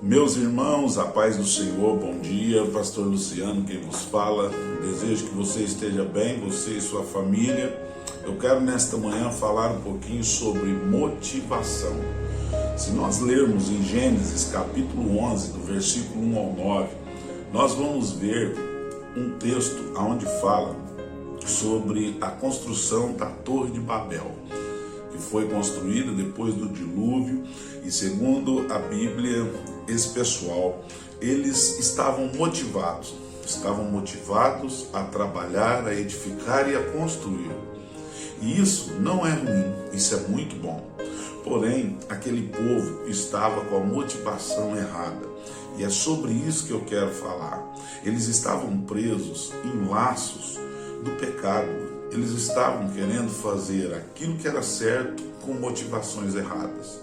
Meus irmãos, a paz do Senhor, bom dia, Pastor Luciano quem vos fala, desejo que você esteja bem, você e sua família. Eu quero nesta manhã falar um pouquinho sobre motivação. Se nós lermos em Gênesis capítulo 11, do versículo 1 ao 9, nós vamos ver um texto onde fala sobre a construção da Torre de Babel, que foi construída depois do dilúvio, e segundo a Bíblia, esse pessoal, eles estavam motivados a trabalhar, a edificar e a construir. E isso não é ruim, isso é muito bom. Porém, aquele povo estava com a motivação errada. E é sobre isso que eu quero falar. Eles estavam presos em laços do pecado. Eles estavam querendo fazer aquilo que era certo com motivações erradas.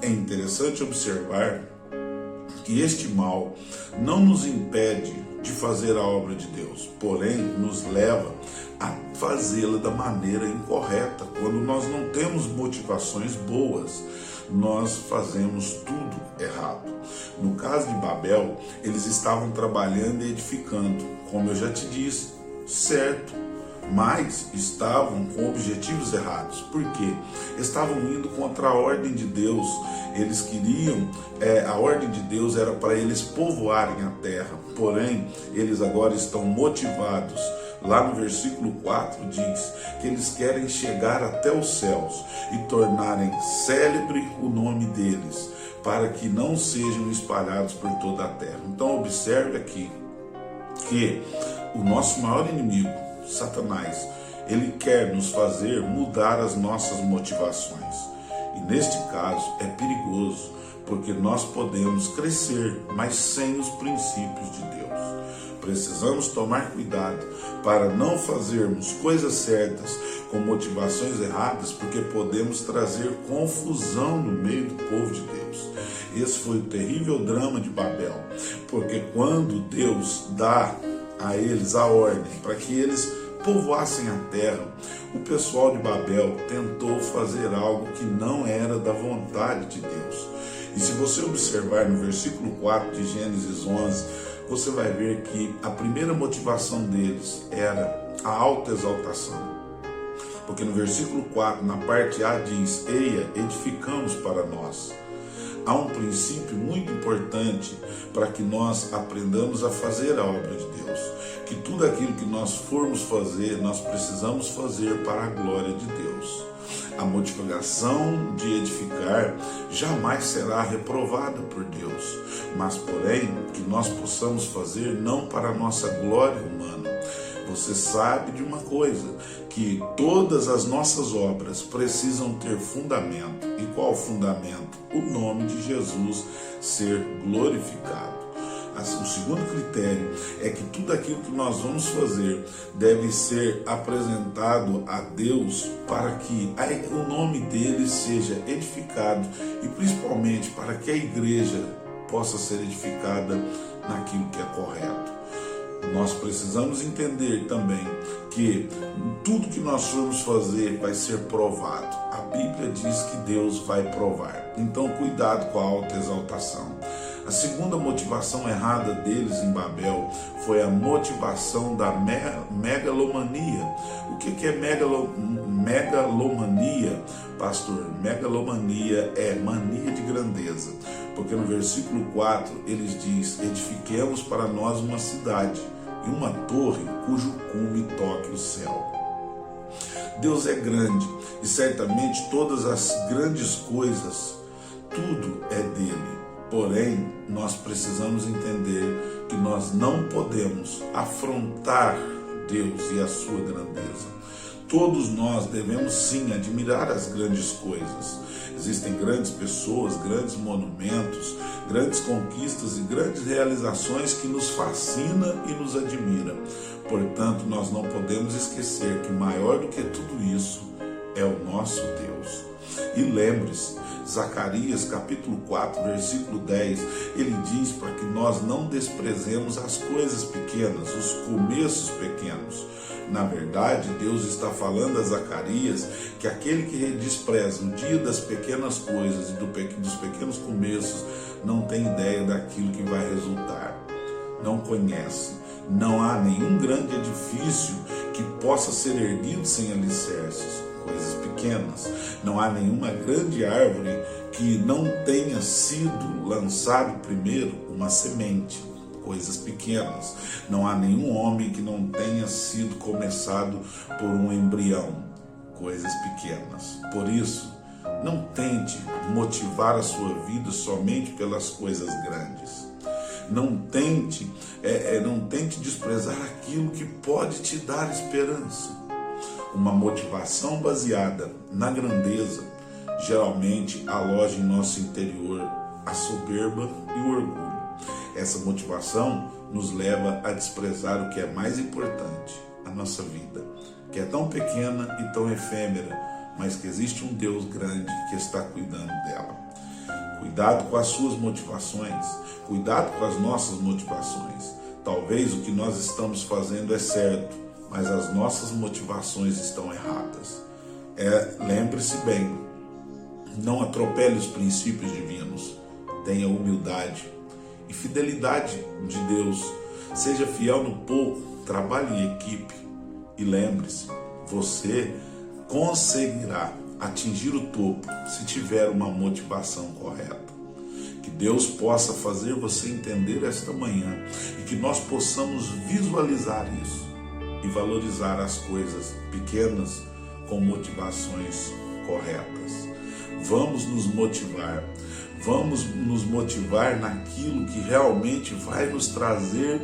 É interessante observar que este mal não nos impede de fazer a obra de Deus, porém nos leva a fazê-la da maneira incorreta. Quando nós não temos motivações boas, nós fazemos tudo errado. No caso de Babel, eles estavam trabalhando e edificando, como eu já te disse, certo, mas estavam com objetivos errados. Por quê? Estavam indo contra a ordem de Deus. Eles queriam, a ordem de Deus era para eles povoarem a terra, porém eles agora estão motivados. Lá no versículo 4 diz que eles querem chegar até os céus e tornarem célebre o nome deles, para que não sejam espalhados por toda a terra. Então observe aqui que o nosso maior inimigo, Satanás, ele quer nos fazer mudar as nossas motivações. E neste caso é perigoso, porque nós podemos crescer, mas sem os princípios de Deus. Precisamos tomar cuidado para não fazermos coisas certas com motivações erradas, porque podemos trazer confusão no meio do povo de Deus. Esse foi o terrível drama de Babel, porque quando Deus dá a eles a ordem para que eles povoassem a terra, o pessoal de Babel tentou fazer algo que não era da vontade de Deus. E se você observar no versículo 4 de Gênesis 11, você vai ver que a primeira motivação deles era a autoexaltação. Porque no versículo 4, na parte A, diz: Eia, edificamos para nós. Há um princípio muito importante para que nós aprendamos a fazer a obra de Deus. Que tudo aquilo que nós formos fazer, nós precisamos fazer para a glória de Deus. A motivação de edificar jamais será reprovada por Deus, mas porém que nós possamos fazer não para a nossa glória humana. Você sabe de uma coisa, que todas as nossas obras precisam ter fundamento. E qual fundamento? O nome de Jesus ser glorificado. O segundo critério é que tudo aquilo que nós vamos fazer deve ser apresentado a Deus para que o nome dele seja edificado e principalmente para que a igreja possa ser edificada naquilo que é correto. Nós precisamos entender também que tudo que nós formos fazer vai ser provado. A Bíblia diz que Deus vai provar. Então, cuidado com a autoexaltação. A segunda motivação errada deles em Babel foi a motivação da megalomania. O que é megalomania, pastor? Megalomania é mania de grandeza. Porque no versículo 4 eles diz: edifiquemos para nós uma cidade e uma torre cujo cume toque o céu. Deus é grande e certamente todas as grandes coisas, tudo é dele. Porém, nós precisamos entender que nós não podemos afrontar Deus e a sua grandeza. Todos nós devemos sim admirar as grandes coisas. Existem grandes pessoas, grandes monumentos, grandes conquistas e grandes realizações que nos fascina e nos admira. Portanto, nós não podemos esquecer que maior do que tudo isso é o nosso Deus. E lembre-se, Zacarias capítulo 4, versículo 10, ele diz para que nós não desprezemos as coisas pequenas, os começos pequenos. Na verdade, Deus está falando a Zacarias que aquele que despreza o dia das pequenas coisas e dos pequenos começos não tem ideia daquilo que vai resultar, não conhece. Não há nenhum grande edifício que possa ser erguido sem alicerces, coisas pequenas. Não há nenhuma grande árvore que não tenha sido lançado primeiro uma semente, coisas pequenas. Não há nenhum homem que não tenha sido começado por um embrião, coisas pequenas. Por isso, não tente motivar a sua vida somente pelas coisas grandes. Não tente desprezar aquilo que pode te dar esperança. Uma motivação baseada na grandeza geralmente aloja em nosso interior a soberba e o orgulho. Essa motivação nos leva a desprezar o que é mais importante, a nossa vida, que é tão pequena e tão efêmera, mas que existe um Deus grande que está cuidando dela. Cuidado com as suas motivações, cuidado com as nossas motivações. Talvez o que nós estamos fazendo é certo, mas as nossas motivações estão erradas. Lembre-se bem, não atropele os princípios divinos, tenha humildade e fidelidade de Deus. Seja fiel no pouco, trabalhe em equipe e lembre-se, você conseguirá atingir o topo se tiver uma motivação correta. Que Deus possa fazer você entender esta manhã e que nós possamos visualizar isso e valorizar as coisas pequenas com motivações corretas. Vamos nos motivar naquilo que realmente vai nos trazer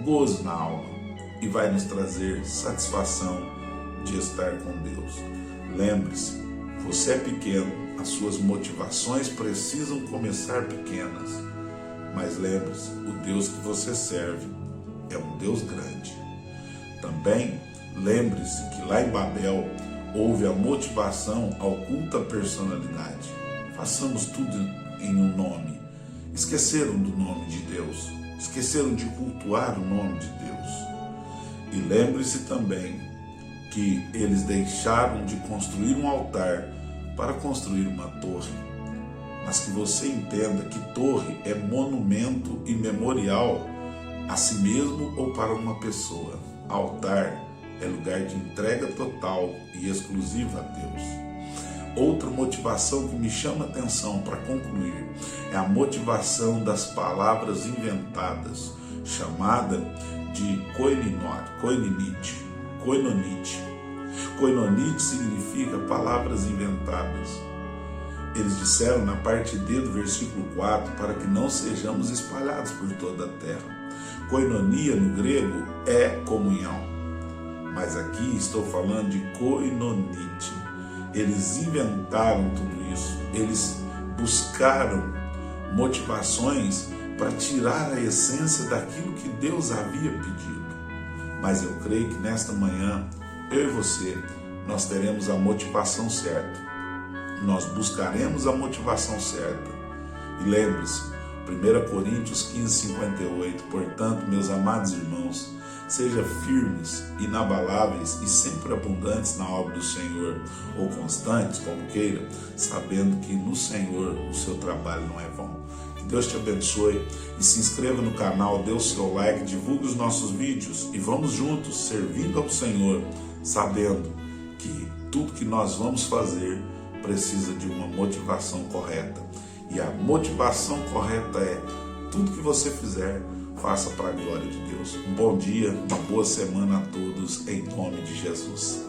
gozo na alma e vai nos trazer satisfação de estar com Deus. Lembre-se, você é pequeno, as suas motivações precisam começar pequenas, mas lembre-se, o Deus que você serve é um Deus grande. Também lembre-se que lá em Babel houve a motivação ao culto à personalidade. Façamos tudo em um nome. Esqueceram do nome de Deus, esqueceram de cultuar o nome de Deus. E lembre-se também que eles deixaram de construir um altar para construir uma torre. Mas que você entenda que torre é monumento e memorial a si mesmo ou para uma pessoa. Altar é lugar de entrega total e exclusiva a Deus. Outra motivação que me chama a atenção para concluir é a motivação das palavras inventadas, chamada de koinonite. Koinonite significa palavras inventadas. Eles disseram na parte D do versículo 4, para que não sejamos espalhados por toda a terra. Koinonia no grego é comunhão, mas aqui estou falando de koinonite. Eles inventaram tudo isso, eles buscaram motivações para tirar a essência daquilo que Deus havia pedido. Mas eu creio que nesta manhã, eu e você, nós teremos a motivação certa. Nós buscaremos a motivação certa. E lembre-se, 1 Coríntios 15:58, portanto, meus amados irmãos, sejam firmes, inabaláveis e sempre abundantes na obra do Senhor, ou constantes, como queira, sabendo que no Senhor o seu trabalho não é vão. Que Deus te abençoe e se inscreva no canal, dê o seu like, divulgue os nossos vídeos e vamos juntos, servindo ao Senhor, sabendo que tudo que nós vamos fazer precisa de uma motivação correta. E a motivação correta é: tudo que você fizer, faça para a glória de Deus. Um bom dia, uma boa semana a todos, em nome de Jesus.